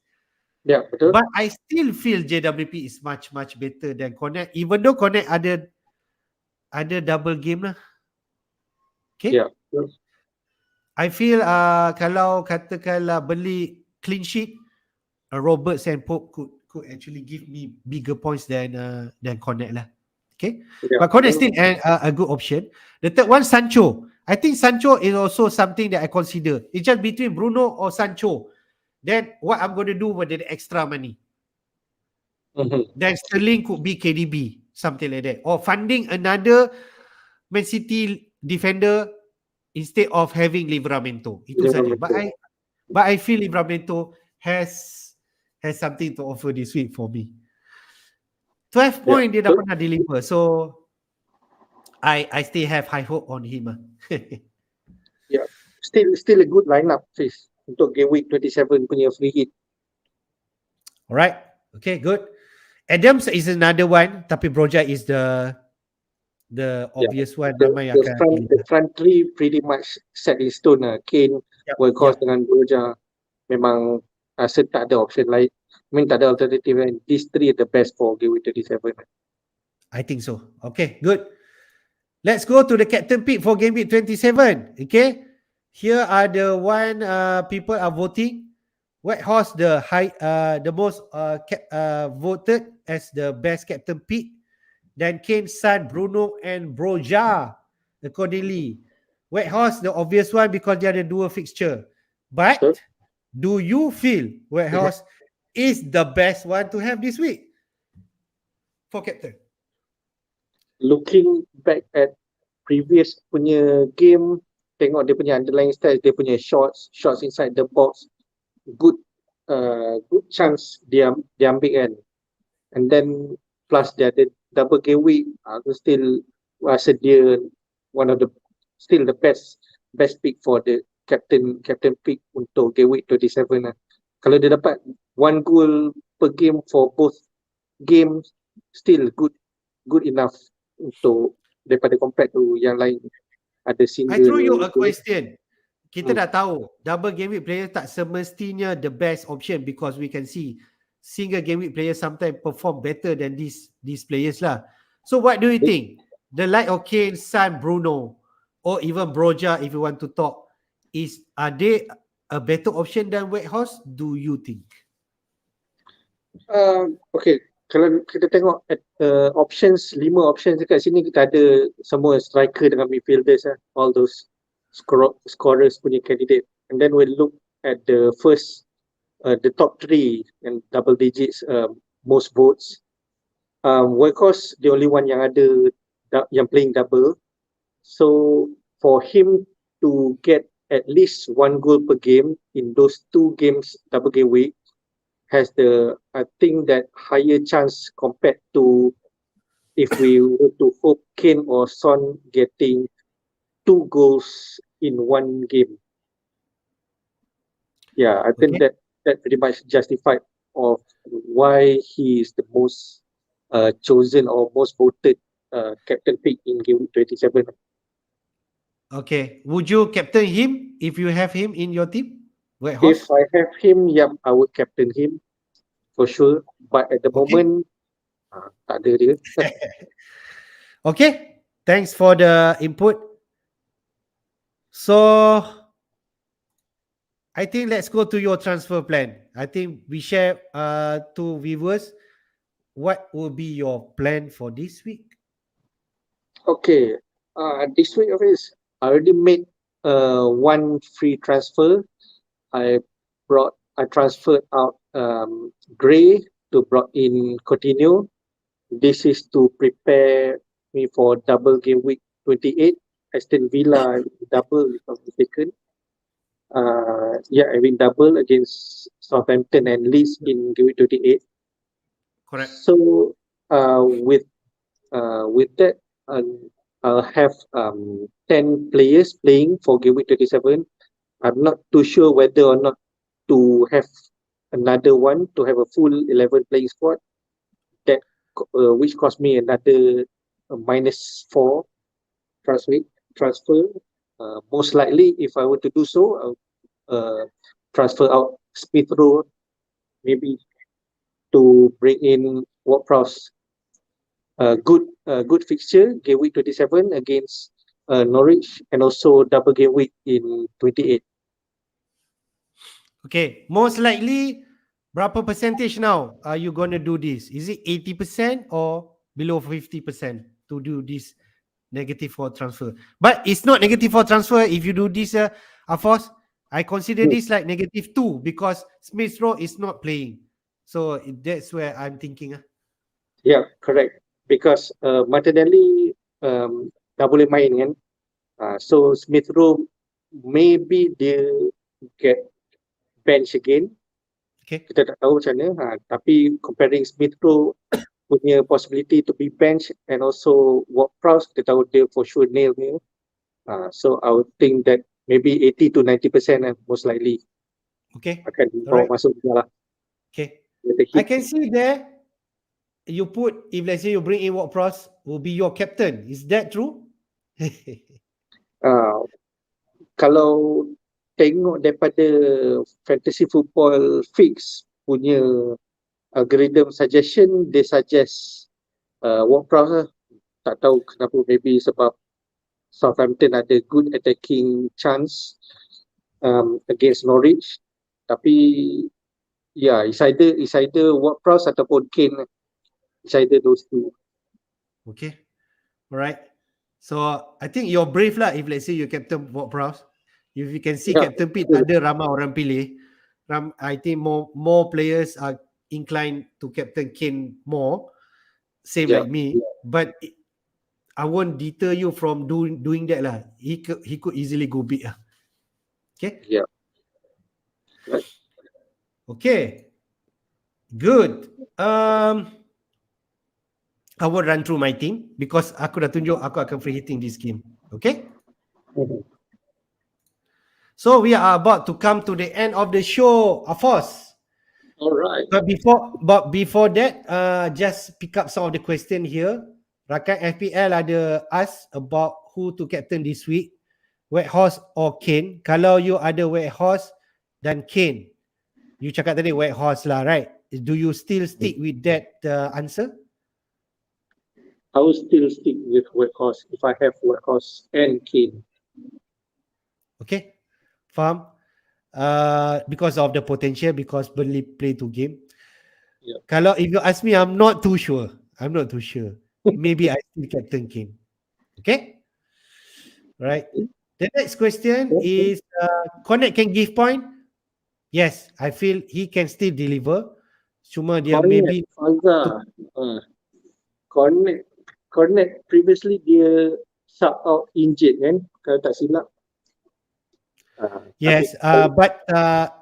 Ya, betul. But I still feel JWP is much better than Connect, even though Connect ada double game lah. Okay. Ya, betul. I feel kalau katakanlah beli clean sheet, Roberts and Pope could actually give me bigger points than Connect lah. Okay. Ya, But Connect betul. still a good option. The third one, Sancho. I think Sancho is also something that I consider. It's just between Bruno or Sancho. Then what I'm going to do with the extra money. Mhm. Then Sterling could be KDB, something like that. Or funding another Man City defender instead of having Livramento. Itu saja. But I feel Livramento has something to offer this week for me. 12 point dia dah betul. pernah deliver. So I still have high hope on him. Ya, still a good lineup, Fiz, untuk game week 27 punya free hit. Alright. Okay, good. Adams is another one, tapi Broja is the obvious one. Ramai The akan front three pretty much set in stone lah. Kane, Workhorse dengan Broja memang rasa tak ada option lain. I mean, tak ada alternative lain. These three are the best for game week 27. I think so. Okay, good. Let's go to the captain pick for game week 27. Okay, here are the one people are voting. Whitehorse the most voted as the best captain pick. Then Kane, Son, Bruno, and Broja accordingly. Whitehorse the obvious one because they are the dual fixture. But do you feel Whitehorse is the best one to have this week for captain? Looking back at previous punya game, tengok dia punya underlying stats, dia punya shots inside the box, good chance dia ambil kan. And then plus dia ada double game week, aku still rasa dia one of the still the best pick for the captain pick untuk game week 27 lah. Kalau dia dapat one goal per game for both games, still good enough untuk daripada compared to yang lain. Ada single. I throw you a question. Kita dah tahu double game week player tak semestinya the best option because we can see single game week players sometimes perform better than these players lah. So what do you think? The like of Kane, Son, Bruno, or even Broja, if you want to talk, are they a better option than Whitehorse? Do you think? Okay, kalau kita tengok at options, 5 options dekat sini, kita ada semua striker dengan midfielders lah, all those scorers punya candidate. And then we look at the first the top 3 and double digits most votes. Workhorse the only one yang ada yang playing double, so for him to get at least 1 goal per game in those 2 games double game week has I think that higher chance compared to if we were to hope Kane or Son getting 2 goals in 1 game. Yeah, I think that pretty much justified of why he is the most chosen or most voted captain pick in game 27. Okay, would you captain him if you have him in your team? If I have him, I would captain him for sure. But at the moment, tak ada dia. Okay, thanks for the input. So, I think let's go to your transfer plan. I think we share to viewers what will be your plan for this week. Okay, this week I already made 1 free transfer. I transferred out Gray to brought in Coutinho. This is to prepare me for double game week 28. Aston Villa double, if I'm mistaken. I mean double against Southampton and Leeds in game week 28. Correct. So with that, I'll have 10 players playing for game week 27. I'm not too sure whether or not to have another one to have a full 11 playing squad. That which cost me another -4 transfer. Most likely, if I were to do so, I'll transfer out Smith Rowe, maybe to bring in Ward-Prowse good fixture game week 27 against Norwich, and also double game week in 28. Okay, most likely, berapa percentage now are you going to do this? Is it 80% or below 50% to do this negative for transfer? But it's not negative for transfer if you do this, Afos. I consider this like -2 because Smith Rowe is not playing. So that's where I'm thinking. Yeah, correct. Because Martinelli dah boleh main kan. So Smith Rowe maybe dia get bench again. Okay. Kita tak tahu macam mana. Tapi comparing Smith Rowe punya possibility to be bench and also Ward-Prowse, kita tahu dia for sure nail ni. So I would think that maybe 80 to 90% most likely Okay. akan bawa masuk juga lah. Okay. I can see there you put, if let's say you bring in Ward-Prowse, will be your captain. Is that true? Kalau tengok daripada fantasy football fix punya algorithm suggestion, they suggest Ward-Prowse lah. Tak tahu kenapa, maybe sebab Southampton ada good attacking chance against Norwich. Tapi it's either Ward-Prowse ataupun Kane. It's either those two. Okay. Alright. So I think you're brave lah if let's say you captain Ward-Prowse. If you can see Captain Pete ada ramai orang pilih. I think more players are inclined to captain Kane more. Same like me. But I won't deter you from doing that lah. He could easily go big lah. Okay? Yeah. Okay. Good. I will run through my team because aku dah tunjuk aku akan free hitting this game. Okay? So we are about to come to the end of the show, Afos. Alright. But before that, just pick up some of the question here. Rakan FPL ada ask about who to captain this week, Weghorst or Kane. Kalau you ada Weghorst dan Kane, you cakap tadi Weghorst lah, right? Do you still stick with that answer? I will still stick with Weghorst if I have Weghorst and Kane. Okay, faham. Because of the potential, because Burnley play 2 game. Yeah. Kalau if you ask me, I'm not too sure. Maybe I still captain Kane. Okay. Right. The next question is Connect can give point. Yes, I feel he can still deliver. Cuma dia maybe Connect previously dia sub out injured kan, kalau tak silap. Yes, but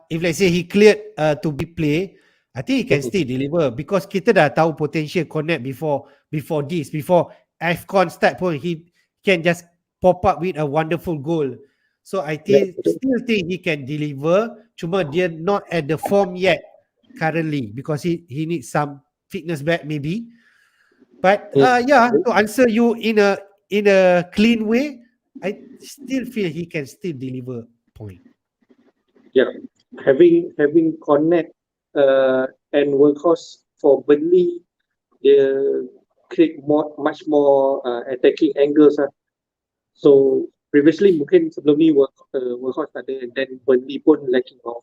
if let's say he cleared to be play, I think he can still deliver because kita dah tahu potential Connect before AFCON start pun he can just pop up with a wonderful goal. So I still think he can deliver. Cuma dia not at the form yet currently because he needs some fitness back maybe. But to answer you in a clean way, I still feel he can still deliver point. Yeah, having Connect and Weghorst for Burnley, they create much more attacking angles lah. So previously mungkin sebelum ni Weghorst ada, and then Burnley pun lacking of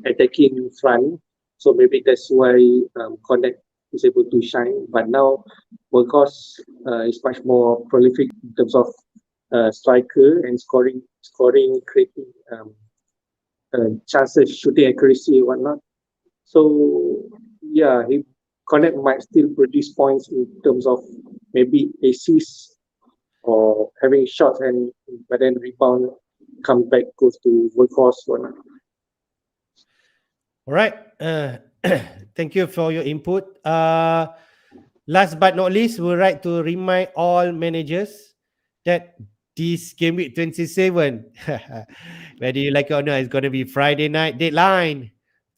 attacking front. So maybe that's why Connect is able to shine. But now Weghorst is much more prolific in terms of striker and scoring, creating chances, shooting accuracy and whatnot. So yeah, Connect might still produce points in terms of maybe assists or having shots, and but then rebound, come back, goes to Weghorst or whatnot. All right. Thank you for your input. Last but not least, we'd like to remind all managers that this game week 27, whether you like it or not, it's going to be Friday night deadline,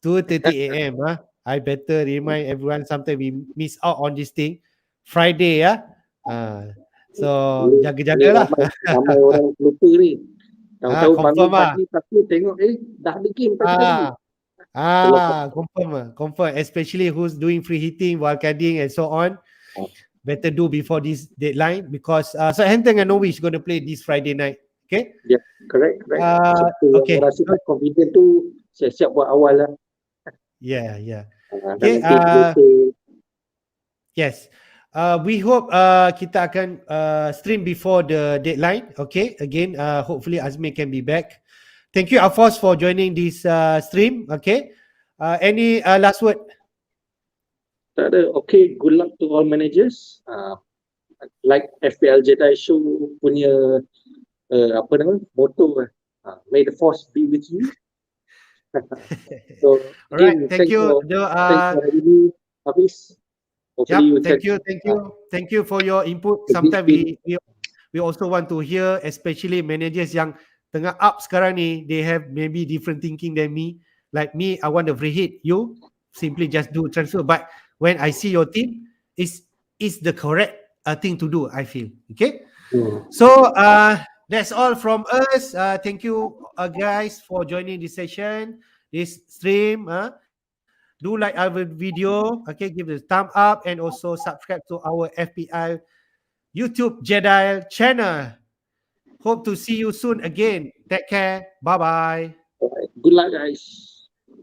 2:30 a.m. I better remind everyone, sometimes we miss out on this thing. Friday, so jaga-jagalah. Ramai orang lupa ni. Tahu bangun confirm pagi tapi tengok dah ada game pagi. Confirm. Especially who's doing free hitting, wildcarding, and so on. Better do before this deadline because Southampton and Norwich going to play this Friday night. Okay. Yeah, correct. Siapa Okay. yang rasa tak confident tu siap-siap buat awal lah. Yeah. Dan Okay. nanti kita Yes. We hope kita akan stream before the deadline. Okay. Again, hopefully Azmi can be back. Thank you, Afos, for joining this stream. Okay. Any last word? tak ada. Okay, good luck to all managers. Like FPL Jedi Show punya motto, may the force be with you. So Alright, again, thank you. Thanks for having me, Hafiz. Hopefully Thank you for your input. Sometimes we also want to hear, especially managers yang tengah up sekarang ni, they have maybe different thinking than me. Like me, I want to free hit. You simply just do transfer. But when I see your team, is the correct thing to do, I feel. Okay. So that's all from us. Thank you guys for joining this session, this stream. Do like our video, okay, give it a thumb up and also subscribe to our FPL YouTube Jedi channel. Hope to see you soon again. Take care. Bye-bye. Good luck, guys.